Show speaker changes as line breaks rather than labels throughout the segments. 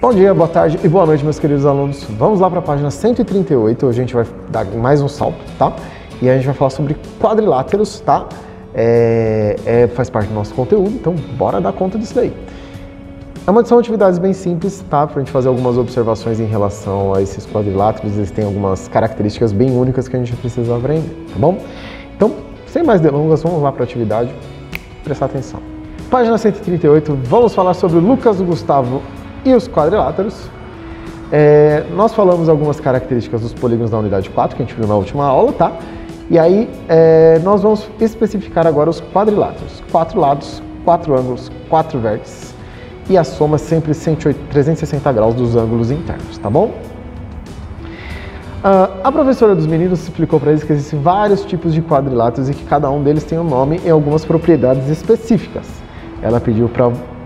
Bom dia, boa tarde e boa noite, meus queridos alunos. Vamos lá para a página 138, hoje a gente vai dar mais um salto, tá? E a gente vai falar sobre quadriláteros, tá? Faz parte do nosso conteúdo, então bora dar conta disso daí. São atividades bem simples, tá? Para a gente fazer algumas observações em relação a esses quadriláteros, eles têm algumas características bem únicas que a gente precisa aprender, tá bom? Então, sem mais delongas, vamos lá para a atividade, prestar atenção. Página 138, vamos falar sobre o Lucas, o Gustavo e os quadriláteros. Nós falamos algumas características dos polígonos da unidade 4, que a gente viu na última aula, tá? E aí, nós vamos especificar agora os quadriláteros. 4 lados, 4 ângulos, 4 vértices. E a soma sempre 360 graus dos ângulos internos, tá bom? A professora dos meninos explicou para eles que existem vários tipos de quadriláteros e que cada um deles tem um nome e algumas propriedades específicas. Ela pediu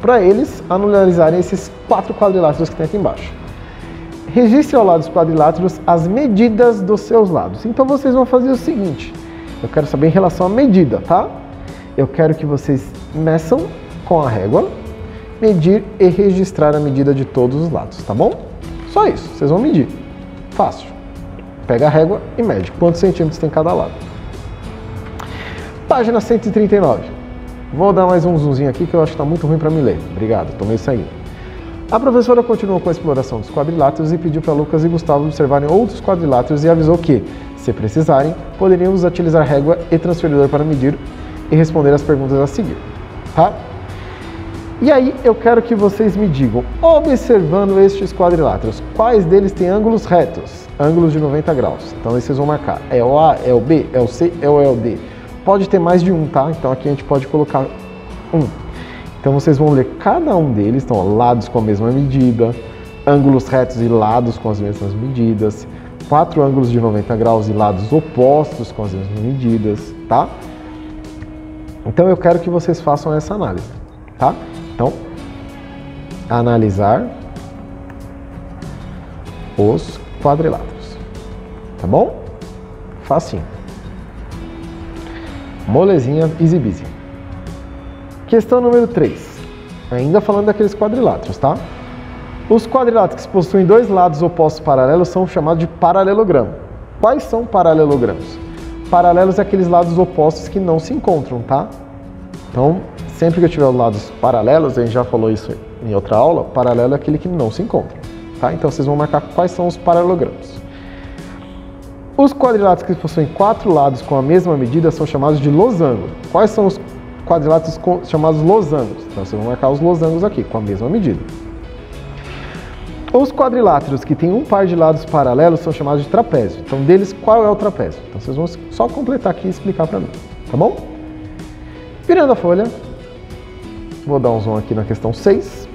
para eles analisarem esses 4 quadriláteros que tem aqui embaixo. Registre ao lado dos quadriláteros as medidas dos seus lados. Então vocês vão fazer o seguinte, eu quero saber em relação à medida, tá? Eu quero que vocês meçam com a régua, medir e registrar a medida de todos os lados, tá bom? Só isso, vocês vão medir. Fácil. Pega a régua e mede quantos centímetros tem cada lado. Página 139. Vou dar mais um zoomzinho aqui que eu acho que está muito ruim para me ler. Obrigado, tô meio saindo. A professora continuou com a exploração dos quadriláteros e pediu para Lucas e Gustavo observarem outros quadriláteros e avisou que, se precisarem, poderiam utilizar régua e transferidor para medir e responder as perguntas a seguir, tá? E aí eu quero que vocês me digam, observando estes quadriláteros, quais deles têm ângulos retos, ângulos de 90 graus. Então aí vocês vão marcar, é o A, é o B, é o C, é o D. Pode ter mais de um, tá? Então aqui a gente pode colocar um. Então vocês vão ler cada um deles, então ó, lados com a mesma medida, ângulos retos e lados com as mesmas medidas, 4 ângulos de 90 graus e lados opostos com as mesmas medidas, tá? Então eu quero que vocês façam essa análise, tá? Então, analisar os quadriláteros, tá bom? Facinho. Molezinha, easy busy. Questão número 3. Ainda falando daqueles quadriláteros, tá? Os quadriláteros que possuem dois lados opostos paralelos são chamados de paralelogramo. Quais são paralelogramos? Paralelos é aqueles lados opostos que não se encontram, tá? Então, sempre que eu tiver os lados paralelos, a gente já falou isso em outra aula, paralelo é aquele que não se encontra, tá? Então, vocês vão marcar quais são os paralelogramos. Os quadriláteros que possuem 4 lados com a mesma medida são chamados de losango. Quais são os quadriláteros chamados losangos? Então, vocês vão marcar os losangos aqui, com a mesma medida. Os quadriláteros que têm um par de lados paralelos são chamados de trapézio. Então, deles, qual é o trapézio? Então, vocês vão só completar aqui e explicar para mim, tá bom? Virando a folha, vou dar um zoom aqui na questão 6,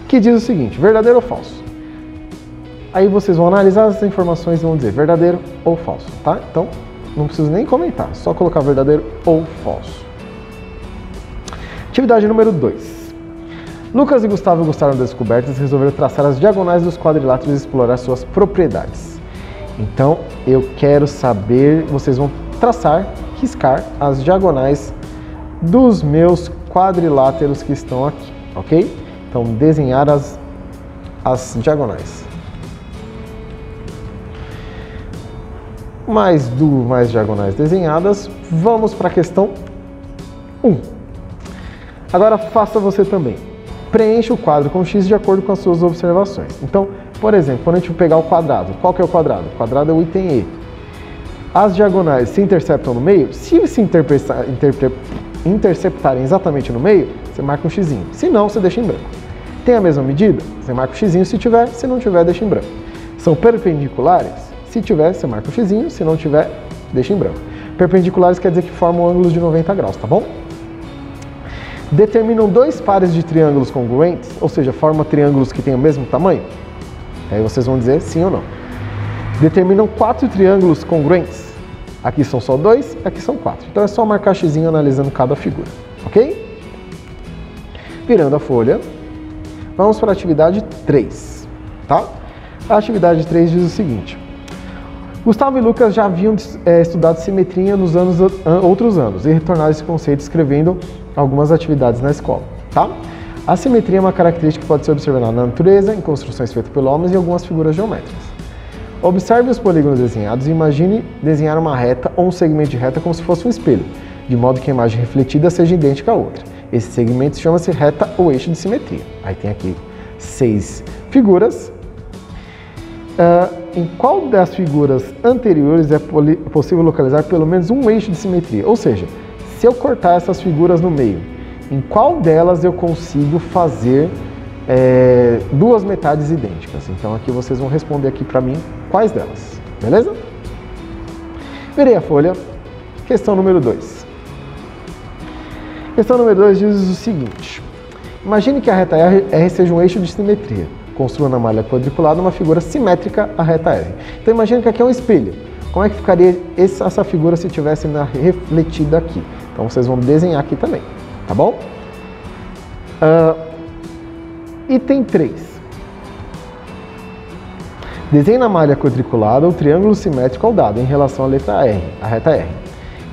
que diz o seguinte, verdadeiro ou falso? Aí vocês vão analisar as informações e vão dizer verdadeiro ou falso, tá? Então, não preciso nem comentar, só colocar verdadeiro ou falso. Atividade número 2. Lucas e Gustavo gostaram das descobertas e resolveram traçar as diagonais dos quadriláteros e explorar suas propriedades. Então, eu quero saber, vocês vão traçar, riscar as diagonais dos meus quadriláteros que estão aqui, ok? Então, desenhar as diagonais. Mais diagonais desenhadas, vamos para a questão 1. Agora faça você também. Preencha o quadro com X de acordo com as suas observações. Então, por exemplo, quando a gente pegar o quadrado, qual que é o quadrado? O quadrado é o item E. As diagonais se interceptam no meio? Se se interceptarem exatamente no meio, você marca um Xzinho. Se não, você deixa em branco. Tem a mesma medida? Você marca um Xzinho se tiver, se não tiver, deixa em branco. São perpendiculares? Se tiver, você marca um Xzinho, se não tiver, deixa em branco. Perpendiculares quer dizer que formam ângulos de 90 graus, tá bom? Determinam dois pares de triângulos congruentes, ou seja, formam triângulos que têm o mesmo tamanho? Aí vocês vão dizer sim ou não. Determinam 4 triângulos congruentes. Aqui são só 2, aqui são 4. Então é só marcar Xzinho analisando cada figura, ok? Virando a folha, vamos para a atividade 3, tá? A atividade 3 diz o seguinte. Gustavo e Lucas já haviam estudado simetria nos outros anos e retornaram esse conceito escrevendo algumas atividades na escola, tá? A simetria é uma característica que pode ser observada na natureza, em construções feitas pelo homem e em algumas figuras geométricas. Observe os polígonos desenhados e imagine desenhar uma reta ou um segmento de reta como se fosse um espelho, de modo que a imagem refletida seja idêntica à outra. Esse segmento chama-se reta ou eixo de simetria. Aí tem aqui 6 figuras. Em qual das figuras anteriores é possível localizar pelo menos um eixo de simetria? Ou seja, se eu cortar essas figuras no meio, em qual delas eu consigo fazer duas metades idênticas? Então aqui vocês vão responder aqui para mim quais delas, beleza? Virei a folha. Questão número 2. Questão número 2 diz o seguinte. Imagine que a reta R seja um eixo de simetria. Construa na malha quadriculada uma figura simétrica à reta R. Então imagine que aqui é um espelho. Como é que ficaria essa figura se tivesse refletida aqui? Então vocês vão desenhar aqui também, tá bom? Item 3. Desenhe na malha quadriculada o triângulo simétrico ao dado em relação à letra R, a reta R.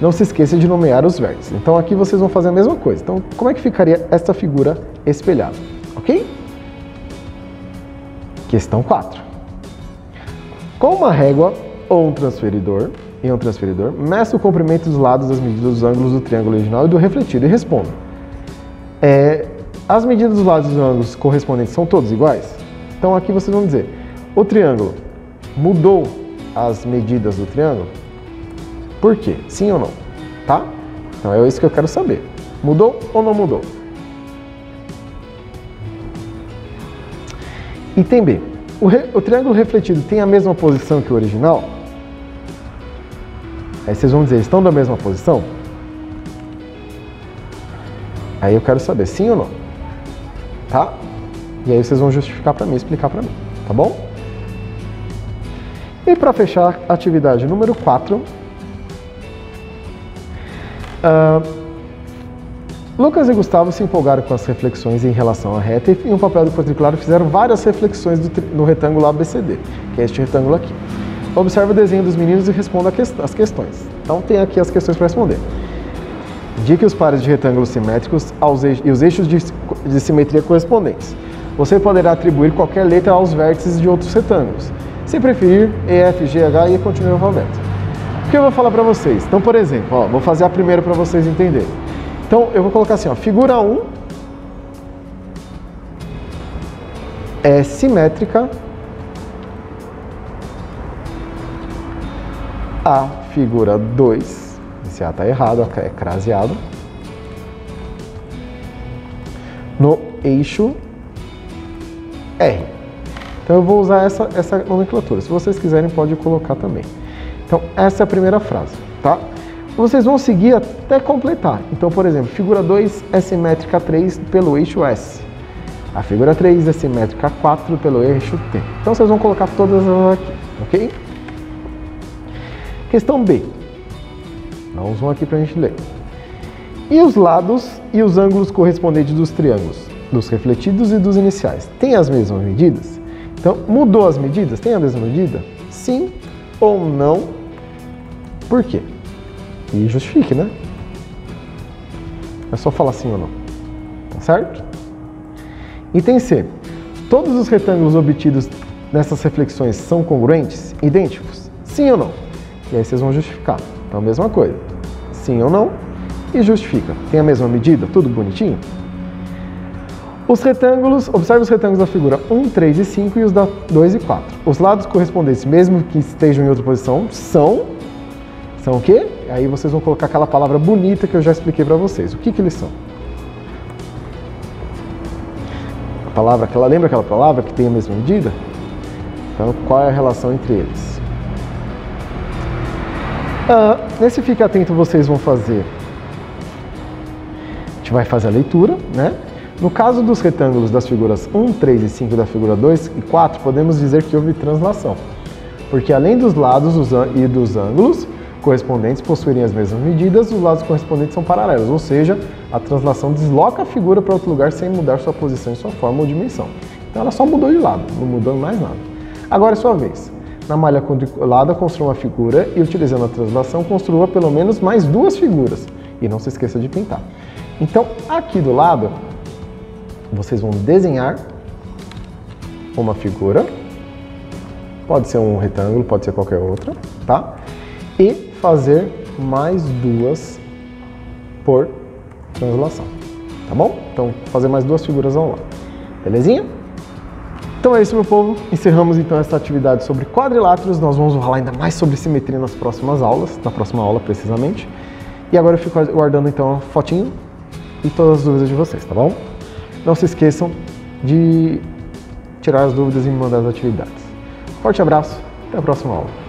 Não se esqueça de nomear os vértices. Então aqui vocês vão fazer a mesma coisa. Então como é que ficaria essa figura espelhada? Ok? Questão 4. Com uma régua ou um transferidor, meça o comprimento dos lados das medidas dos ângulos do triângulo original e do refletido e responda. As medidas dos lados dos ângulos correspondentes são todos iguais? Então aqui vocês vão dizer, o triângulo mudou as medidas do triângulo? Por quê? Sim ou não? Tá? Então é isso que eu quero saber. Mudou ou não mudou? Item B. O triângulo refletido tem a mesma posição que o original? Aí vocês vão dizer, estão da mesma posição? Aí eu quero saber sim ou não. Tá? E aí vocês vão justificar para mim, explicar para mim. Tá bom? E para fechar, atividade número 4. Lucas e Gustavo se empolgaram com as reflexões em relação à reta e em um papel do quadriculado fizeram várias reflexões no retângulo ABCD, que é este retângulo aqui. Observe o desenho dos meninos e responda as questões. Então tem aqui as questões para responder. Indique os pares de retângulos simétricos e os eixos de simetria correspondentes. Você poderá atribuir qualquer letra aos vértices de outros retângulos. Se preferir, E, F, G, H e continue o alfabeto. O que eu vou falar para vocês? Então, por exemplo, vou fazer a primeira para vocês entenderem. Então, eu vou colocar assim, figura 1 é simétrica à figura 2, esse A está errado, é craseado, no eixo R. Então, eu vou usar essa nomenclatura. Se vocês quiserem, pode colocar também. Então, essa é a primeira frase, tá? Vocês vão seguir até completar. Então, por exemplo, figura 2 é simétrica a 3 pelo eixo S. A figura 3 é simétrica a 4 pelo eixo T. Então, vocês vão colocar todas elas aqui, ok? Questão B. Vamos aqui para a gente ler. E os lados e os ângulos correspondentes dos triângulos, dos refletidos e dos iniciais, têm as mesmas medidas? Então, mudou as medidas? Tem a mesma medida? Sim ou não? Por quê? E justifique, né? É só falar sim ou não. Tá certo? Item C. Todos os retângulos obtidos nessas reflexões são congruentes? Idênticos? Sim ou não? E aí vocês vão justificar. Então, a mesma coisa. Sim ou não? E justifica. Tem a mesma medida? Tudo bonitinho? Os retângulos, observe os retângulos da figura 1, 3 e 5 e os da 2 e 4. Os lados correspondentes, mesmo que estejam em outra posição, são o quê? Aí vocês vão colocar aquela palavra bonita que eu já expliquei para vocês. O que eles são? A palavra, lembra aquela palavra que tem a mesma medida? Então, qual é a relação entre eles? Nesse Fique Atento vocês vão fazer... A gente vai fazer a leitura, né? No caso dos retângulos das figuras 1, 3 e 5 da figura 2 e 4, podemos dizer que houve translação. Porque além dos lados e dos ângulos correspondentes possuírem as mesmas medidas, os lados correspondentes são paralelos, ou seja, a translação desloca a figura para outro lugar sem mudar sua posição e sua forma ou dimensão. Então ela só mudou de lado, não mudou mais nada. Agora é sua vez. Na malha quadriculada, construa uma figura e, utilizando a translação, construa pelo menos mais 2 figuras. E não se esqueça de pintar. Então, aqui do lado, vocês vão desenhar uma figura, pode ser um retângulo, pode ser qualquer outra, tá? E fazer mais 2 por translação, tá bom? Então, fazer mais 2 figuras ao lado, belezinha? Então é isso, meu povo. Encerramos então essa atividade sobre quadriláteros. Nós vamos falar ainda mais sobre simetria nas próximas aulas, na próxima aula precisamente. E agora eu fico aguardando então a fotinho e todas as dúvidas de vocês, tá bom? Não se esqueçam de tirar as dúvidas e me mandar as atividades. Forte abraço, até a próxima aula.